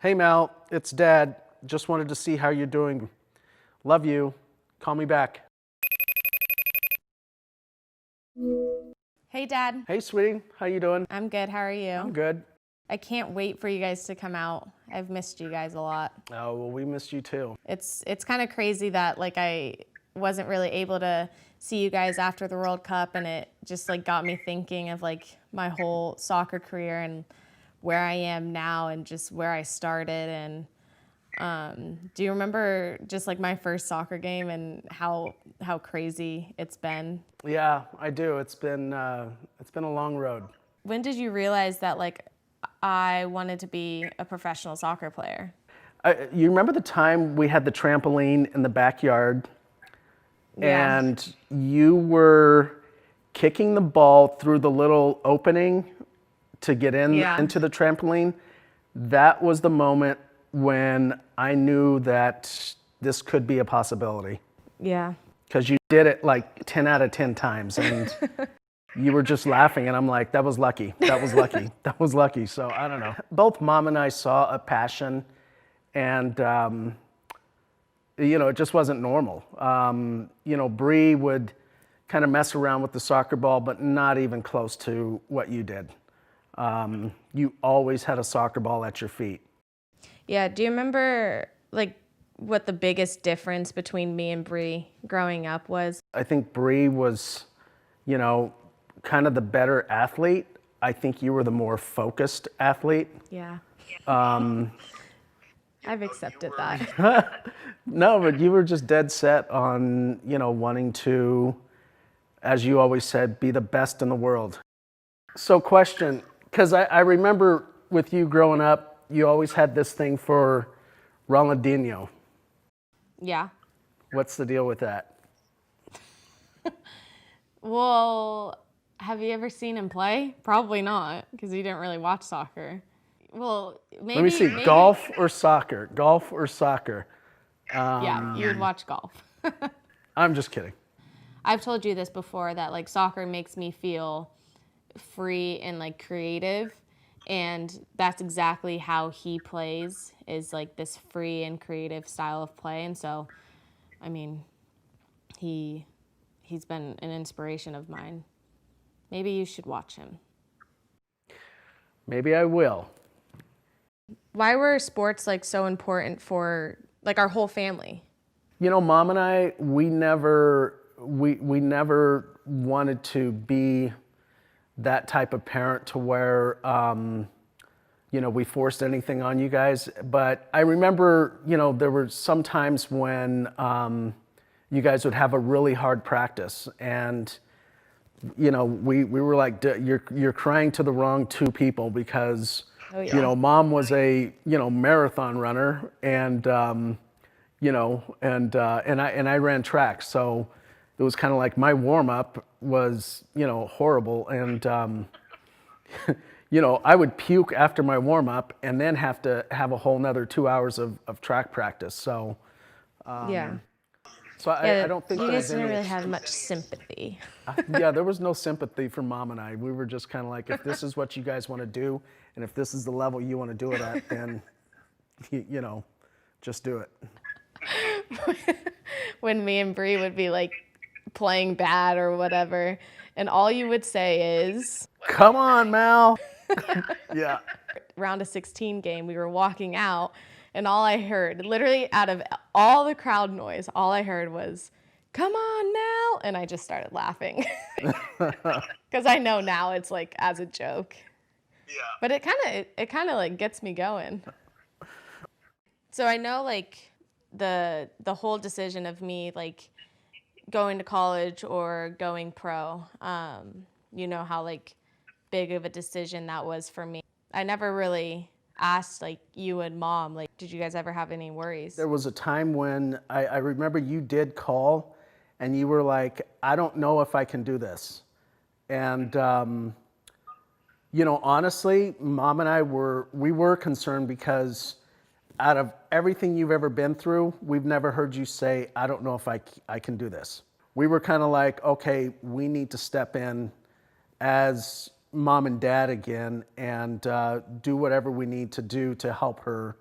Hey Mal, it's Dad. Just wanted to see how you're doing. Love you. Call me back. Hey, Dad. Hey sweetie, how you doing? I'm good. How are you? I'm good. I can't wait for you guys to come out. I've missed you guys a lot. Oh, well, we missed you too. It's kind of crazy that I wasn't really able to see you guys after the World Cup, and it just got me thinking of my whole soccer career and where I am now and just where I started. And do you remember just my first soccer game and how crazy it's been? Yeah, I do. It's been a long road. When did you realize that I wanted to be a professional soccer player? You remember the time we had the trampoline in the backyard Yeah. and you were kicking the ball through the little opening to get into the trampoline? That was the moment when I knew that this could be a possibility. Yeah. Because you did it 10 out of 10 times and you were just laughing and I'm like, that was lucky, that was lucky, that was lucky. So I don't know. Both Mom and I saw a passion and it just wasn't normal. Bree would kind of mess around with the soccer ball, but not even close to what you did. You always had a soccer ball at your feet. Yeah. Do you remember what the biggest difference between me and Bree growing up was? I think Bree was, kind of the better athlete. I think you were the more focused athlete. Yeah. I've accepted that. No, but you were just dead set on, wanting to, as you always said, be the best in the world. So question, because I remember with you growing up, you always had this thing for Ronaldinho. Yeah. What's the deal with that? Well, have you ever seen him play? Probably not, because you didn't really watch soccer. Well, maybe. Let me see, golf or soccer? Golf or soccer? Yeah, you would watch golf. I'm just kidding. I've told you this before that soccer makes me feel free and creative, and that's exactly how he plays, is this free and creative style of play. And so, I mean, he's been an inspiration of mine. Maybe you should watch him. Maybe I will. Why were sports so important for our whole family? Mom and I, we never wanted to be that type of parent to where we forced anything on you guys. But I remember, there were some times when you guys would have a really hard practice and we were like, you're crying to the wrong two people because, Mom was a, marathon runner and, and I ran track. So it was kind of like my warm up was, horrible. And, I would puke after my warm up and then have to have a whole nother 2 hours of track practice. So, Yeah. So I don't think you there guys was didn't any. really have much sympathy. Yeah, there was no sympathy from Mom and I. We were just kind of like, if this is what you guys want to do, and if this is the level you want to do it at, then, just do it. When me and Bree would be playing bad or whatever, and all you would say is, "Come on, Mal." Yeah. Round of 16 game, we were walking out, and all I heard, literally out of all the crowd noise, all I heard was, "Come on, Mal," and I just started laughing. Because I know now it's as a joke. Yeah. But it kind of gets me going. So I know the whole decision of me going to college or going pro, you know how big of a decision that was for me. I never really asked you and Mom, did you guys ever have any worries? There was a time when I remember you did call and you were like, I don't know if I can do this. And, honestly, Mom and I were concerned because out of everything you've ever been through, we've never heard you say, I don't know if I can do this. We were kind of like, okay, we need to step in as Mom and Dad again and do whatever we need to do to help her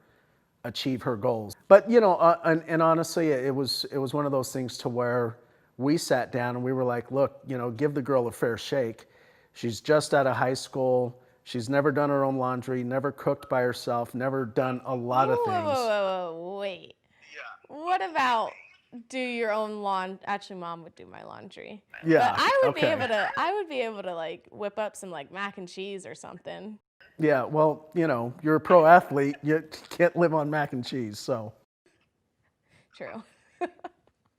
achieve her goals. But you know, and honestly, it was one of those things to where we sat down and we were like, look, you know, give the girl a fair shake. She's just out of high school. She's never done her own laundry, never cooked by herself, never done a lot of Whoa, things. whoa, wait. What about do your own laundry? Actually, Mom would do my laundry. Yeah. But I would okay. be able to like whip up some like mac and cheese or something. Yeah. Well, you know, you're a pro athlete. You can't live on mac and cheese. So. True.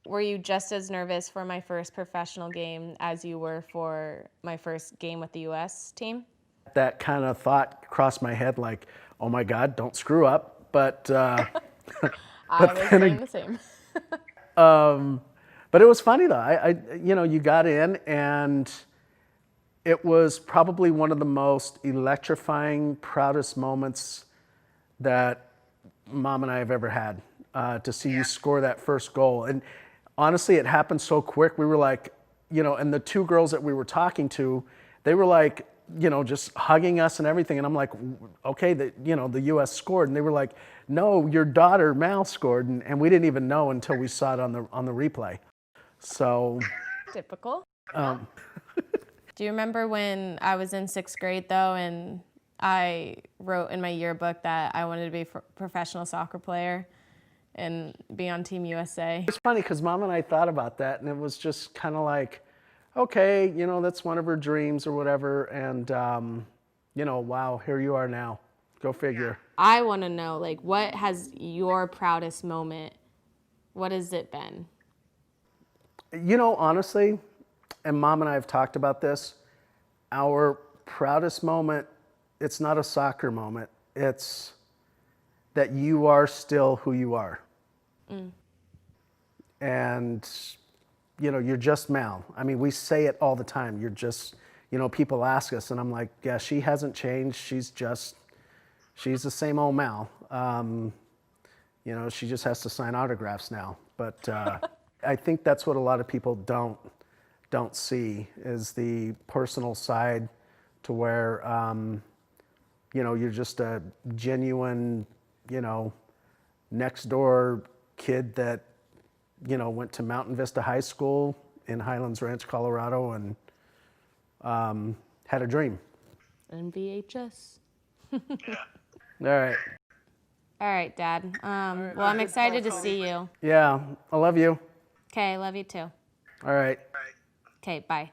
Were you just as nervous for my first professional game as you were for my first game with the U.S. team? That kind of thought crossed my head, like, oh my God, don't screw up. But. I was saying the same. But it was funny though. You know, you got in, and it was probably one of the most electrifying, proudest moments that Mom and I have ever had, to see you score that first goal. And honestly, it happened so quick. We were like, you know, and the two girls that we were talking to, they were like, you know, just hugging us and everything. And I'm like, okay, you know, the U.S. scored. And they were like, no, your daughter Mal scored. And we didn't even know until we saw it on the replay. So. Typical. Do you remember when I was in 6th grade though, and I wrote in my yearbook that I wanted to be a professional soccer player and be on Team USA? It's funny because Mom and I thought about that, and it was just kind of like, okay, you know, that's one of her dreams or whatever. And, you know, wow, here you are now. Go figure. I want to know, like, what has your proudest moment, what has it been? You know, honestly, and Mom and I have talked about this, our proudest moment, it's not a soccer moment. It's that you are still who you are. And, you know, you're just Mal. I mean, we say it all the time. You're just, you know, people ask us, and I'm like, yeah, she hasn't changed. She's the same old Mal. You know, she just has to sign autographs now. But I think that's what a lot of people don't see, is the personal side, to where, you know, you're just a genuine, you know, next door kid that, you know, went to Mountain Vista High School in Highlands Ranch, Colorado, and had a dream. And VHS. All right. All right, Dad. Well, I'm excited to see you. Yeah, I love you. Okay, love you too. All right. Okay, bye.